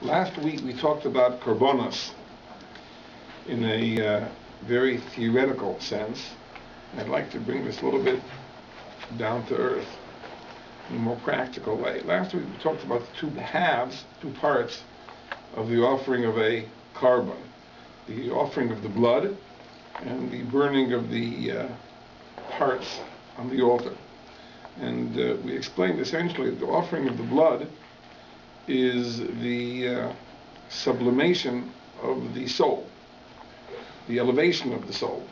Last week we talked about Korbonos in a very theoretical sense. I'd like to bring this a little bit down to earth in a more practical way. Last week we talked about the two halves, two parts of the offering of a korban. The offering of the blood and the burning of the parts on the altar. And we explained essentially that the offering of the blood is the sublimation of the soul, the elevation of the soul,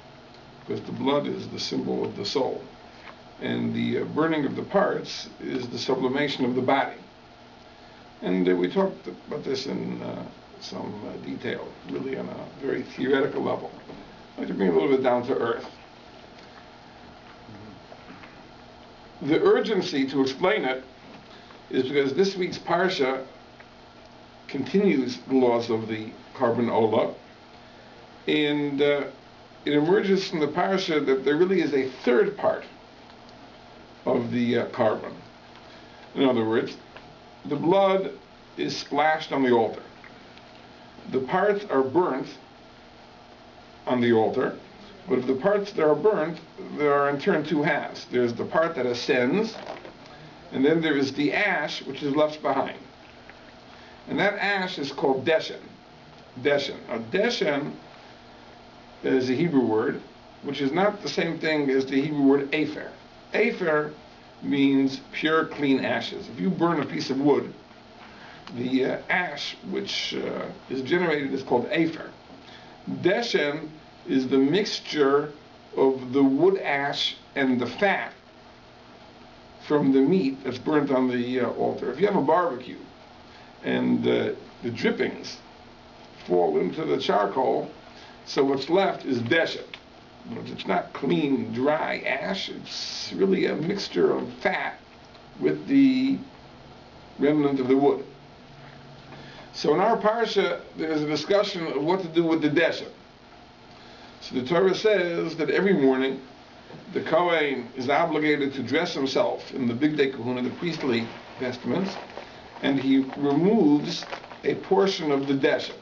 because the blood is the symbol of the soul. And the burning of the parts is the sublimation of the body. And we talked about this in some detail, really on a very theoretical level. I'd like to bring it a little bit down to earth. The urgency to explain it is because this week's Parsha continues the laws of the Korban Olah, and it emerges from the Parsha that there really is a third part of the Korban. In other words, the blood is splashed on the altar. The parts are burnt on the altar, but of the parts that are burnt, there are in turn two halves. There's the part that ascends, and then there is the ash which is left behind. And that ash is called deshen. Deshen. Now, deshen is a Hebrew word, which is not the same thing as the Hebrew word afer. Afer means pure, clean ashes. If you burn a piece of wood, the ash which is generated is called afer. Deshen is the mixture of the wood ash and the fat from the meat that's burnt on the altar. If you have a barbecue and the drippings fall into the charcoal, so what's left is deshen. It's not clean, dry ash. It's really a mixture of fat with the remnant of the wood. So in our Parsha, there's a discussion of what to do with the deshen. So the Torah says that every morning the Kohen is obligated to dress himself in the Big Day Kahuna, the priestly vestments, and he removes a portion of the deshen.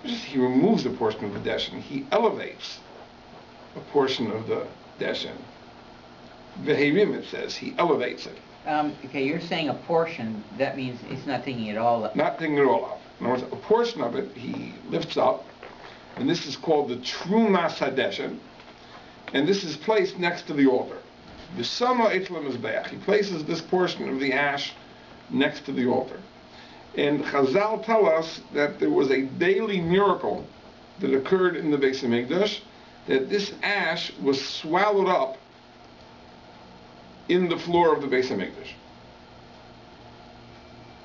He removes a portion of the deshen. He elevates a portion of the deshen. Vehirim, it says, he elevates it. Okay, you're saying a portion. That means he's not taking it all up. Not taking it all up. In other words, a portion of it he lifts up, and this is called the Trumas HaDeshen, and this is placed next to the altar. V'sama Eitzel Mizbeach. He places this portion of the ash next to the altar. And Chazal tell us that there was a daily miracle that occurred in the Beis HaMikdash, that this ash was swallowed up in the floor of the Beis HaMikdash.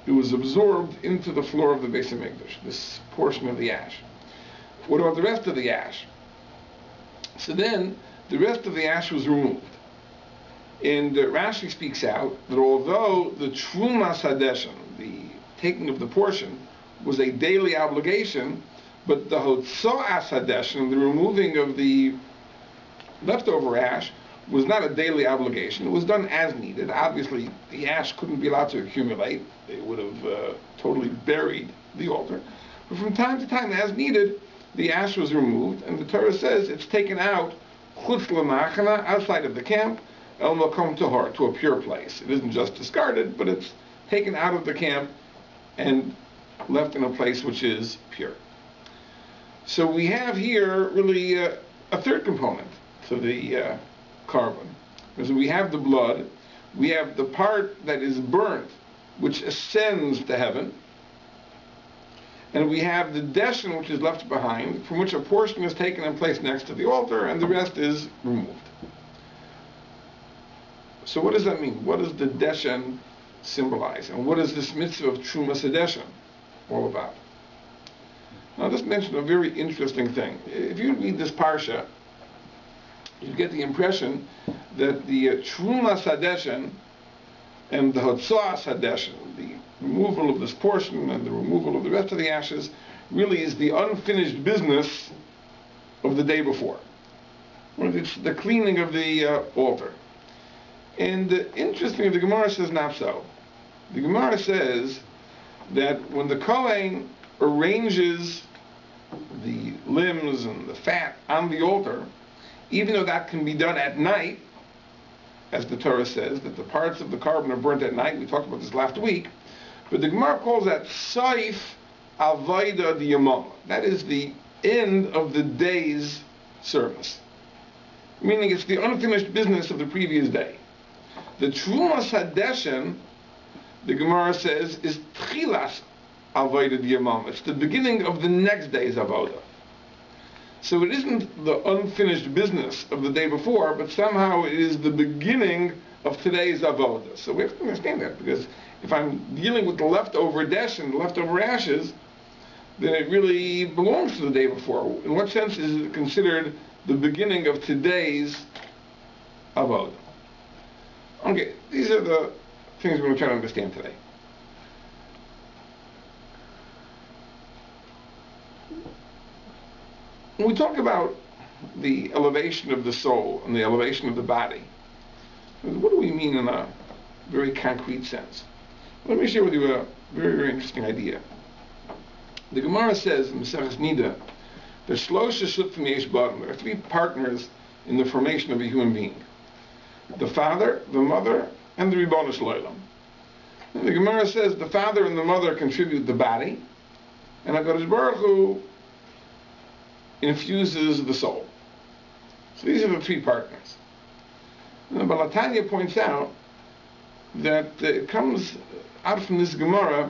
It was absorbed into the floor of the Beis HaMikdash, this portion of the ash. What about the rest of the ash? So then, the rest of the ash was removed. And Rashi speaks out that although the Trumas HaDeshen, the taking of the portion, was a daily obligation, but the Hotzoas HaDeshen, the removing of the leftover ash, was not a daily obligation. It was done as needed. Obviously, the ash couldn't be allowed to accumulate. It would have totally buried the altar. But from time to time, as needed, the ash was removed, and the Torah says it's taken out chutz l'machana, outside of the camp, el makom tahor, to a pure place. It isn't just discarded, but it's taken out of the camp and left in a place which is pure. So we have here really a third component to the korban. Because we have the blood, we have the part that is burnt, which ascends to heaven, and we have the deshen which is left behind, from which a portion is taken and placed next to the altar, and the rest is removed. So what does that mean? What does the deshen symbolize? And what is this mitzvah of Trumas HaDeshen all about? Now, I'll just mention a very interesting thing. If you read this Parsha, you get the impression that the Trumas HaDeshen and the Hotzoas HaDeshen, the removal of this portion and the removal of the rest of the ashes, really is the unfinished business of the day before. It's the cleaning of the altar. And interestingly, the Gemara says not so. The Gemara says that when the Kohen arranges the limbs and the fat on the altar, even though that can be done at night, as the Torah says, that the parts of the carbon are burnt at night, we talked about this last week, but the Gemara calls that Saif Avoda Diyamama. That is the end of the day's service. Meaning it's the unfinished business of the previous day. The Trumas Hadeshen, the Gemara says, is Tchilas Avoda Diyamama. It's the beginning of the next day's Avoda. So it isn't the unfinished business of the day before, but somehow it is the beginning of today's Avoda. So we have to understand that, because if I'm dealing with the leftover desh and the leftover ashes, then it really belongs to the day before. In what sense is it considered the beginning of today's Avoda? Okay, these are the things we're going to try to understand today. When we talk about the elevation of the soul and the elevation of the body, what do we mean in a very concrete sense? Let me share with you a very, very interesting idea. The Gemara says in Maseches Nida that there are three partners in the formation of a human being: the father, the mother, and the Ribbono Shel Olam. And the Gemara says the father and the mother contribute the body, and HaKadosh Baruch Hu infuses the soul. So these are the three partners. And the Baal HaTanya points out that it comes out from this Gemara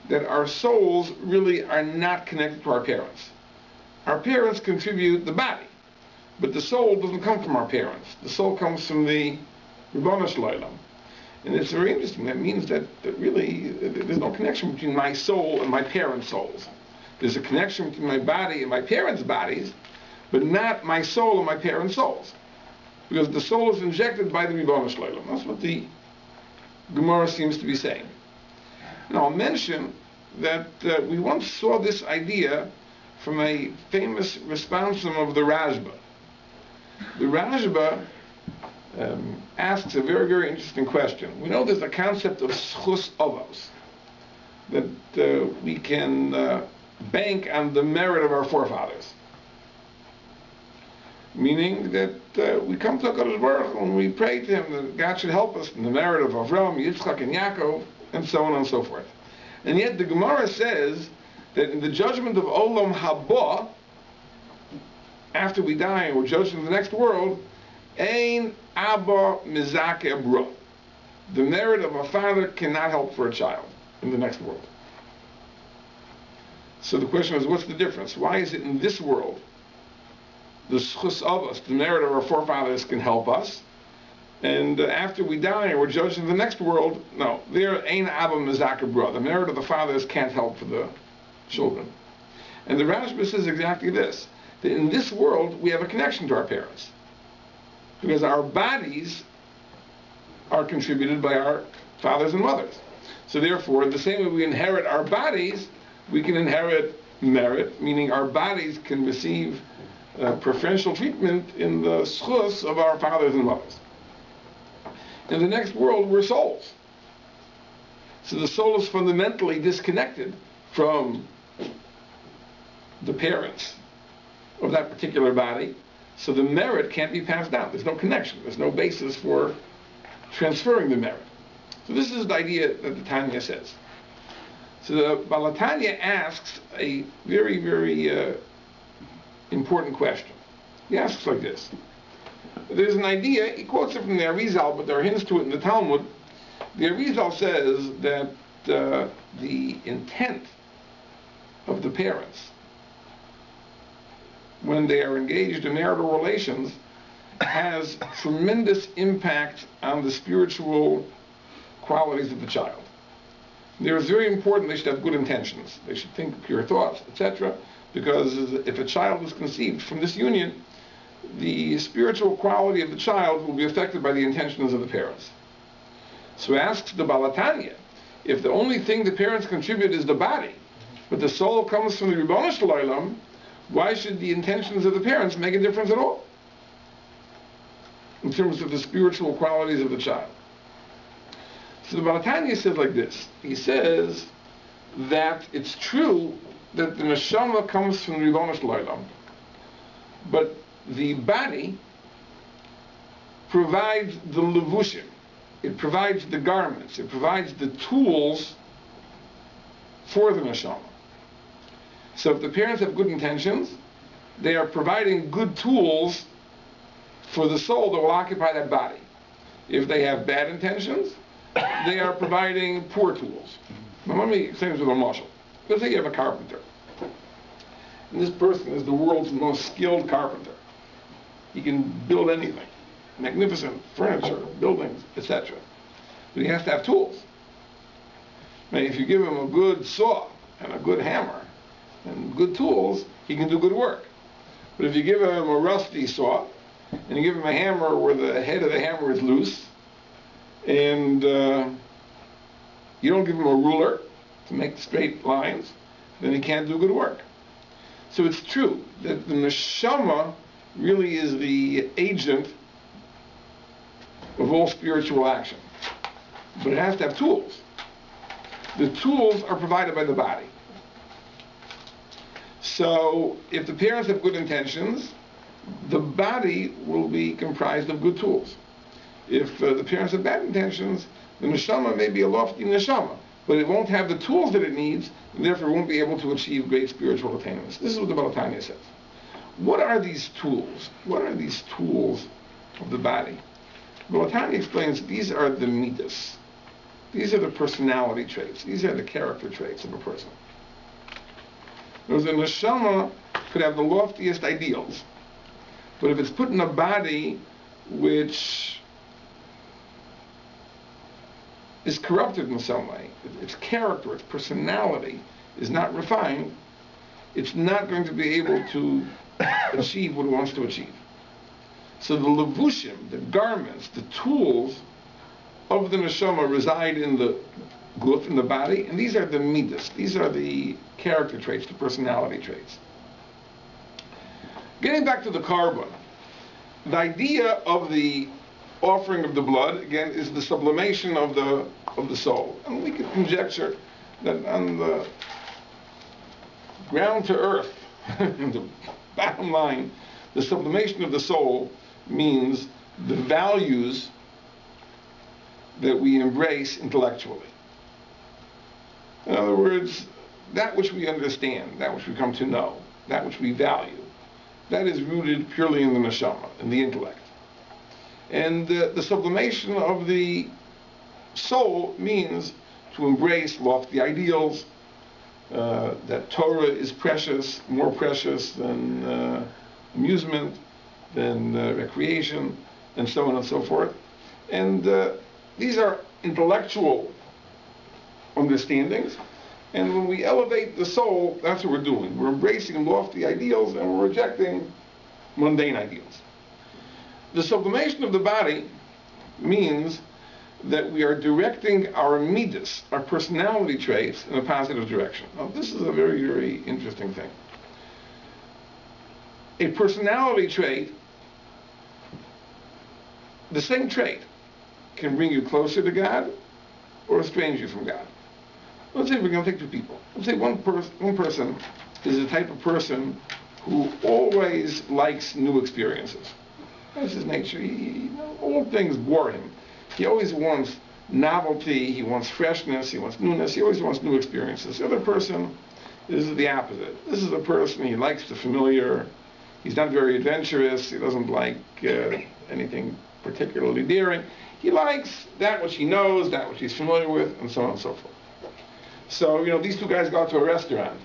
that our souls really are not connected to our parents. Our parents contribute the body, but the soul doesn't come from our parents. The soul comes from the Ribbono Shel Olam. And it's very interesting. That means that really there's no connection between my soul and my parents' souls. There's a connection between my body and my parents' bodies, but not my soul and my parents' souls. Because the soul is injected by the Ribbono Shel Olam. That's what the Gemara seems to be saying. Now I'll mention that we once saw this idea from a famous responsum of the Rashba. The Rashba asks a very, very interesting question. We know there's a concept of schus avos, that we can bank on the merit of our forefathers. Meaning that we come to HaKadosh Baruch Hu and we pray to Him that God should help us in the merit of Avraham, Yitzchak, and Yaakov, and so on and so forth. And yet the Gemara says that in the judgment of Olam Haba, after we die and we're judged in the next world, Ein Abba Mizake Bro. The merit of a father cannot help for a child in the next world. So the question is, what's the difference? Why is it in this world the schus of us, the merit of our forefathers, can help us, and after we die and we're judged in the next world, no, there ain't Abba Mizaka Bra. The merit of the fathers can't help for the children. And the Rashba says exactly this, that in this world we have a connection to our parents, because our bodies are contributed by our fathers and mothers. So therefore, the same way we inherit our bodies, we can inherit merit, meaning our bodies can receive preferential treatment in the schus of our fathers and mothers. In the next world, we're souls. So the soul is fundamentally disconnected from the parents of that particular body, so the merit can't be passed down. There's no connection. There's no basis for transferring the merit. So this is the idea that the Tanya says. So the Baal HaTanya asks a very, very important question. He asks like this. There's an idea, he quotes it from the Arizal, but there are hints to it in the Talmud. The Arizal says that the intent of the parents when they are engaged in marital relations has tremendous impact on the spiritual qualities of the child. It is very important they should have good intentions. They should think pure thoughts, etc. Because if a child is conceived from this union, the spiritual quality of the child will be affected by the intentions of the parents. So asks the Baal HaTanya, if the only thing the parents contribute is the body, but the soul comes from the Ribbono Shel Olam, why should the intentions of the parents make a difference at all in terms of the spiritual qualities of the child? So the Baal HaTanya says like this. He says that it's true that the neshama comes from the Ribono Shel Olam, but the body provides the levushim, it provides the garments, it provides the tools for the neshama. So if the parents have good intentions, they are providing good tools for the soul that will occupy that body. If they have bad intentions, they are providing poor tools. Now let me explain this with a mashal. Let's say you have a carpenter. And this person is the world's most skilled carpenter. He can build anything. Magnificent furniture, buildings, etc. But he has to have tools. Now, if you give him a good saw and a good hammer and good tools, he can do good work. But if you give him a rusty saw and you give him a hammer where the head of the hammer is loose, and you don't give him a ruler to make straight lines, then he can't do good work. So it's true that the neshama really is the agent of all spiritual action. But it has to have tools. The tools are provided by the body. So if the parents have good intentions, the body will be comprised of good tools. If the parents have bad intentions, the neshama may be a lofty neshama, but it won't have the tools that it needs, and therefore won't be able to achieve great spiritual attainments. This is what the Baal Tanya says. What are these tools? What are these tools of the body? Baal Tanya explains these are the midas. These are the personality traits. These are the character traits of a person. Whereas the neshama could have the loftiest ideals, but if it's put in a body which is corrupted in some way, its character, its personality is not refined, it's not going to be able to achieve what it wants to achieve. So the levushim, the garments, the tools of the neshama reside in the guf, in the body, and these are the midas, these are the character traits, the personality traits. Getting back to the korban, the idea of the offering of the blood, again, is the sublimation of the soul. And we can conjecture that on the ground to earth, the bottom line, the sublimation of the soul means the values that we embrace intellectually. In other words, that which we understand, that which we come to know, that which we value, that is rooted purely in the neshama, in the intellect. And the sublimation of the soul means to embrace lofty ideals, that Torah is precious, more precious than amusement, than recreation, and so on and so forth. And these are intellectual understandings. And when we elevate the soul, that's what we're doing. We're embracing lofty ideals and we're rejecting mundane ideals. The sublimation of the body means that we are directing our midas, our personality traits, in a positive direction. Now, this is a very, very interesting thing. A personality trait, the same trait, can bring you closer to God or estrange you from God. Let's say we're going to take two people. Let's say one person is the type of person who always likes new experiences. That's his nature. Old things bore him. He always wants novelty, he wants freshness, he wants newness, he always wants new experiences. The other person is the opposite. This is a person, he likes the familiar, he's not very adventurous, he doesn't like anything particularly daring. He likes that which he knows, that which he's familiar with, and so on and so forth. So, these two guys go out to a restaurant,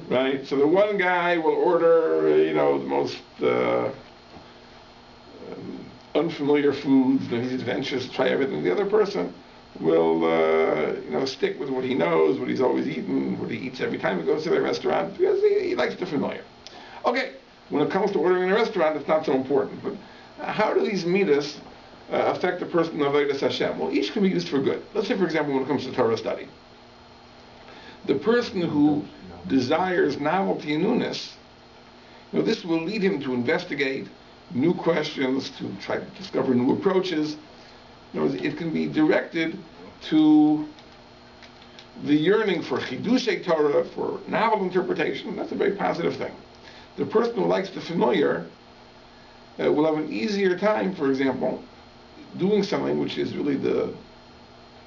right? So the one guy will order, the most unfamiliar foods, he's adventurous, try everything. The other person will, stick with what he knows, what he's always eaten, what he eats every time he goes to the restaurant, because he likes the familiar. Okay, when it comes to ordering in a restaurant, it's not so important. But how do these midas affect the person of Avodas Hashem? Well, each can be used for good. Let's say, for example, when it comes to Torah study. The person who desires novelty and newness, this will lead him to investigate new questions, to try to discover new approaches. It can be directed to The yearning for Chidushei Torah, for novel interpretation, that's a very positive thing. The person who likes the familiar will have an easier time, for example, doing something which is really the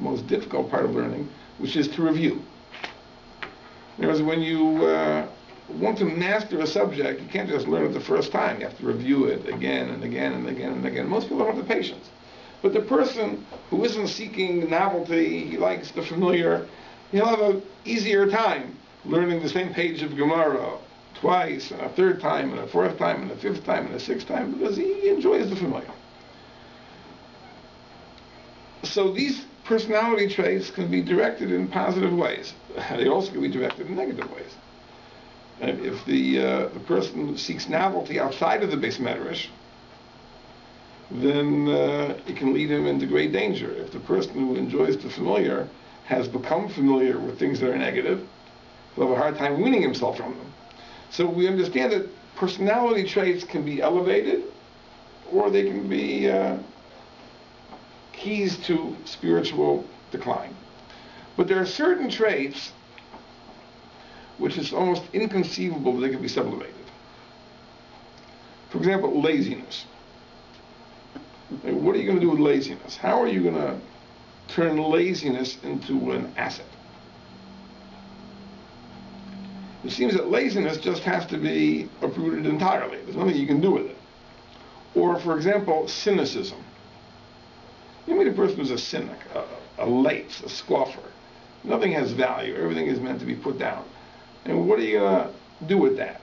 most difficult part of learning, which is to review. Whereas when you want to master a subject, you can't just learn it the first time. You have to review it again and again and again and again. Most people don't have the patience. But the person who isn't seeking novelty, he likes the familiar, he'll have an easier time learning the same page of Gemara twice, and a third time, and a fourth time, and a fifth time, and a sixth time, because he enjoys the familiar. So these personality traits can be directed in positive ways. They also can be directed in negative ways. And if the person seeks novelty outside of the Beis Medrash, then it can lead him into great danger. If the person who enjoys the familiar has become familiar with things that are negative, he'll have a hard time weaning himself from them. So we understand that personality traits can be elevated, or they can be keys to spiritual decline. But there are certain traits which is almost inconceivable that they can be sublimated. For example, laziness. What are you going to do with laziness? How are you going to turn laziness into an asset? It seems that laziness just has to be uprooted entirely. There's nothing you can do with it. Or, for example, cynicism. You meet a person who's a cynic, a lates, a scoffer. Nothing has value. Everything is meant to be put down. And what are you going to do with that?